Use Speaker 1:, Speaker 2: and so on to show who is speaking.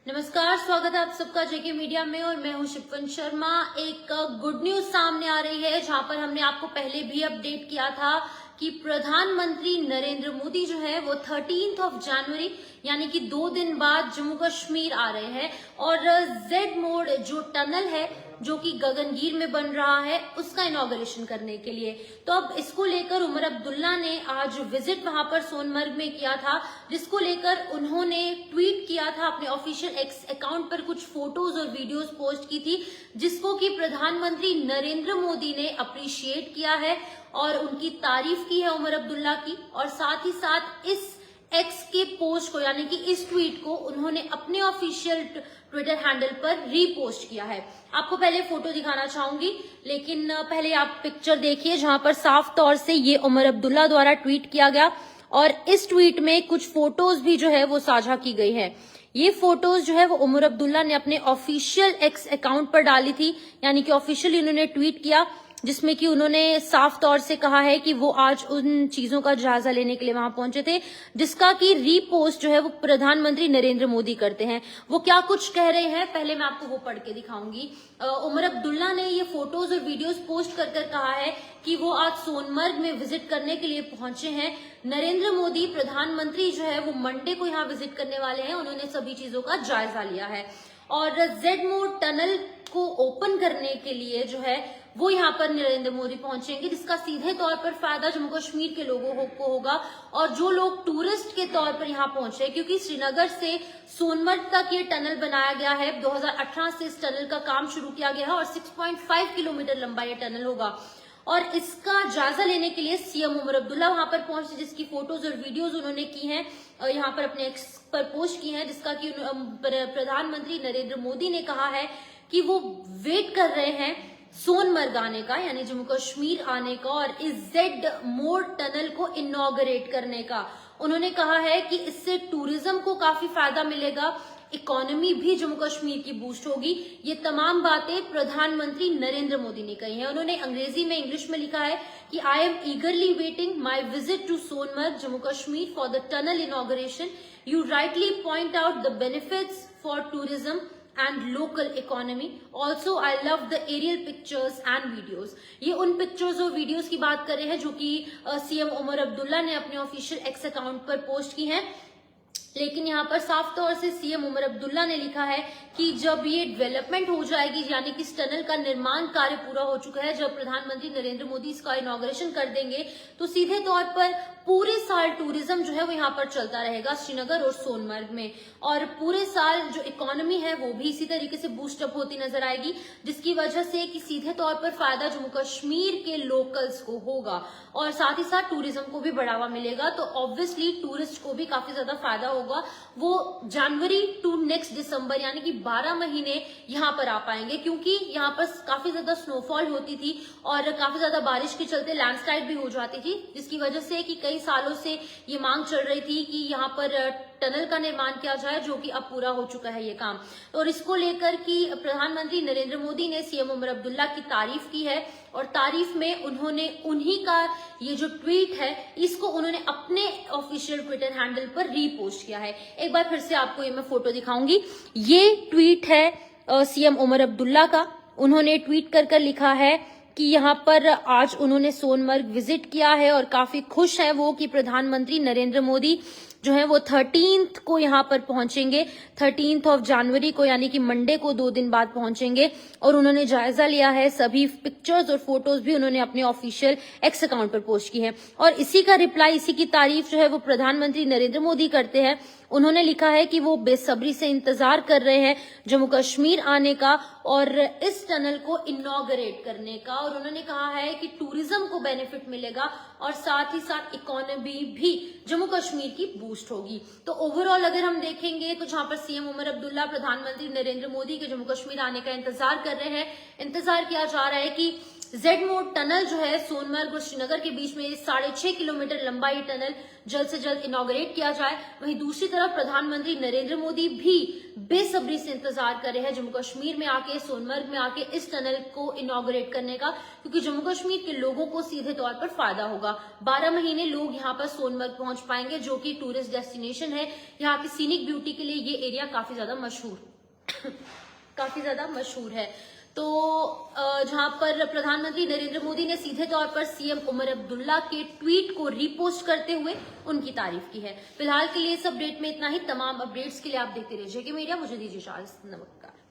Speaker 1: नमस्कार, स्वागत है आप सबका जेके मीडिया में और मैं हूं शिफन शर्मा। एक गुड न्यूज सामने आ रही है जहां पर हमने आपको पहले भी अपडेट किया था कि प्रधानमंत्री नरेंद्र मोदी जो है वो 13 जनवरी यानी कि 2 दिन बाद जम्मू कश्मीर आ रहे हैं और जेड मोड जो टनल है जो कि गगनगीर में बन रहा है उसका इनॉग्रेशन करने के लिए। तो अब इसको लेकर उमर अब्दुल्ला ने आज विजिट वहां पर सोनमर्ग में किया था, जिसको लेकर उन्होंने ट्वीट किया था अपने ऑफिशियल एक्स अकाउंट पर कुछ फोटोज और वीडियोस पोस्ट की थी, जिसको कि प्रधानमंत्री नरेंद्र मोदी ने अप्रिशिएट किया है और उनकी तारीफ की है उमर अब्दुल्ला की। और साथ ही साथ इस एक्स के पोस्ट को यानी कि इस ट्वीट को उन्होंने अपने ऑफिशियल ट्विटर हैंडल पर रीपोस्ट किया है। आपको पहले फोटो दिखाना चाहूंगी, लेकिन पहले आप पिक्चर देखिए जहां पर साफ तौर से ये उमर अब्दुल्ला द्वारा ट्वीट किया गया और इस ट्वीट में कुछ फोटोज भी जो है वो साझा की गई है। ये फोटोज जो है वो उमर अब्दुल्ला ने अपने ऑफिशियल एक्स अकाउंट पर डाली थी, यानी कि ऑफिशियली उन्होंने ट्वीट किया, जिसमें कि उन्होंने साफ तौर से कहा है कि वो आज उन चीजों का जायजा लेने के लिए वहां पहुंचे थे जिसका कि रीपोस्ट जो है वो प्रधानमंत्री नरेंद्र मोदी करते हैं। वो क्या कुछ कह रहे हैं पहले मैं आपको वो पढ़ के दिखाऊंगी। उमर अब्दुल्ला ने ये फोटोज और वीडियोस पोस्ट कर कहा है कि वो आज सोनमर्ग में विजिट करने के लिए पहुंचे हैं। नरेंद्र मोदी प्रधानमंत्री जो है वो मंडे को यहाँ विजिट करने वाले हैं। उन्होंने सभी चीजों का जायजा लिया है और जेड मोड टनल को ओपन करने के लिए जो है वो यहाँ पर नरेंद्र मोदी पहुंचेंगे, जिसका सीधे तौर पर फायदा जम्मू कश्मीर के लोगों को होगा। और जो लोग टूरिस्ट के तौर पर यहाँ पहुंचे, क्योंकि श्रीनगर से सोनमर्ग तक ये टनल बनाया गया है, 2018 से इस टनल का काम शुरू किया गया है और 6.5 किलोमीटर लंबा ये टनल होगा। और इसका जायजा लेने के लिए सीएम उमर अब्दुल्ला वहां पर पहुंचे, जिसकी फोटोज और वीडियोज उन्होंने की हैं, यहाँ पर अपने एक्स पर पोस्ट की हैं, जिसका कि प्रधानमंत्री नरेंद्र मोदी ने कहा है कि वो वेट कर रहे हैं सोनमर्ग आने का, यानी जम्मू कश्मीर आने का और इस जेड मोड टनल को इनॉग्रेट करने का। उन्होंने कहा है कि इससे टूरिज्म को काफी फायदा मिलेगा, इकोनॉमी भी जम्मू कश्मीर की बूस्ट होगी। ये तमाम बातें प्रधानमंत्री नरेंद्र मोदी ने कही हैं। उन्होंने अंग्रेजी में इंग्लिश में लिखा है कि I am eagerly waiting my visit to Sonmarg Jammu Kashmir for the tunnel inauguration. You rightly point out the benefits for tourism and local economy. Also, I love the aerial pictures and videos. ये उन pictures और videos की बात कर रहे हैं जो कि सीएम उमर अब्दुल्ला ने अपने ऑफिशियल एक्स अकाउंट पर पोस्ट की हैं। लेकिन यहाँ पर साफ तौर से सीएम उमर अब्दुल्ला ने लिखा है कि जब ये डेवलपमेंट हो जाएगी, यानी कि इस टनल का निर्माण कार्य पूरा हो चुका है, जब प्रधानमंत्री नरेंद्र मोदी इसका इनॉग्रेशन कर देंगे तो सीधे तौर पर पूरे साल टूरिज्म जो है वो यहाँ पर चलता रहेगा श्रीनगर और सोनमर्ग में, और पूरे साल जो इकोनॉमी है वो भी इसी तरीके से बूस्टअप होती नजर आएगी, जिसकी वजह से कि सीधे तौर पर फायदा जम्मू कश्मीर के लोकल्स को होगा और साथ ही साथ टूरिज्म को भी बढ़ावा मिलेगा। तो ऑब्वियसली टूरिस्ट को भी काफी ज्यादा फायदा होगा। वो जनवरी टू नेक्स्ट दिसंबर यानी कि 12 महीने यहाँ पर आ पाएंगे, क्योंकि यहाँ पर काफी ज्यादा स्नोफॉल होती थी और काफी ज्यादा बारिश के चलते लैंडस्लाइड भी हो जाती थी, जिसकी वजह से कि कई सालों से ये मांग चल रही थी कि यहाँ पर टनल का निर्माण किया जाए, जो कि अब पूरा हो चुका है ये काम। और इसको लेकर कि प्रधानमंत्री नरेंद्र मोदी ने सीएम उमर अब्दुल्ला की तारीफ की है और तारीफ में उन्होंने उन्हीं का ये जो ट्वीट है इसको उन्होंने अपने ऑफिशियल ट्विटर हैंडल पर रीपोस्ट किया है। एक बार फिर से आपको ये मैं फोटो दिखाऊंगी। ये ट्वीट है सीएम उमर अब्दुल्ला का। उन्होंने ट्वीट कर लिखा है कि यहाँ पर आज उन्होंने सोनमर्ग विजिट किया है और काफी खुश है वो कि प्रधानमंत्री नरेंद्र मोदी जो है वो 13 को यहाँ पर पहुंचेंगे, 13 जनवरी को यानी कि मंडे को 2 दिन बाद पहुंचेंगे। और उन्होंने जायजा लिया है, सभी पिक्चर्स और फोटोज भी उन्होंने अपने ऑफिशियल एक्स अकाउंट पर पोस्ट की है और इसी का रिप्लाई, इसी की तारीफ जो है वो प्रधानमंत्री नरेंद्र मोदी करते हैं। उन्होंने लिखा है कि वो बेसब्री से इंतजार कर रहे हैं जम्मू कश्मीर आने का और इस टनल को इनॉग्रेट करने का, और उन्होंने कहा है कि टूरिज्म को बेनिफिट मिलेगा और साथ ही साथ इकोनॉमी भी जम्मू कश्मीर की बूस्ट होगी। तो ओवरऑल अगर हम देखेंगे तो जहां पर सीएम उमर अब्दुल्ला प्रधानमंत्री नरेंद्र मोदी के जम्मू कश्मीर आने का इंतजार कर रहे हैं, इंतजार किया जा रहा है कि जेड मोड टनल जो है सोनमर्ग और श्रीनगर के बीच में 6.5 किलोमीटर लंबा ये टनल जल्द से जल्द इनॉग्रेट किया जाए। वहीं दूसरी तरफ प्रधानमंत्री नरेंद्र मोदी भी बेसब्री से इंतजार कर रहे हैं जम्मू कश्मीर में आके, सोनमर्ग में आके इस टनल को इनॉग्रेट करने का, क्योंकि जम्मू कश्मीर के लोगों को सीधे तौर पर फायदा होगा। 12 महीने लोग यहाँ पर सोनमर्ग पहुंच पाएंगे, जो कि टूरिस्ट डेस्टिनेशन है। यहाँ की सीनिक ब्यूटी के लिए ये एरिया काफी ज्यादा मशहूर है। तो जहां पर प्रधानमंत्री नरेंद्र मोदी ने सीधे तौर पर सीएम उमर अब्दुल्ला के ट्वीट को रीपोस्ट करते हुए उनकी तारीफ की है। फिलहाल के लिए इस अपडेट में इतना ही। तमाम अपडेट्स के लिए आप देखते रहिए जेके मीडिया। मुझे दीजिए इजाजत। नमस्कार।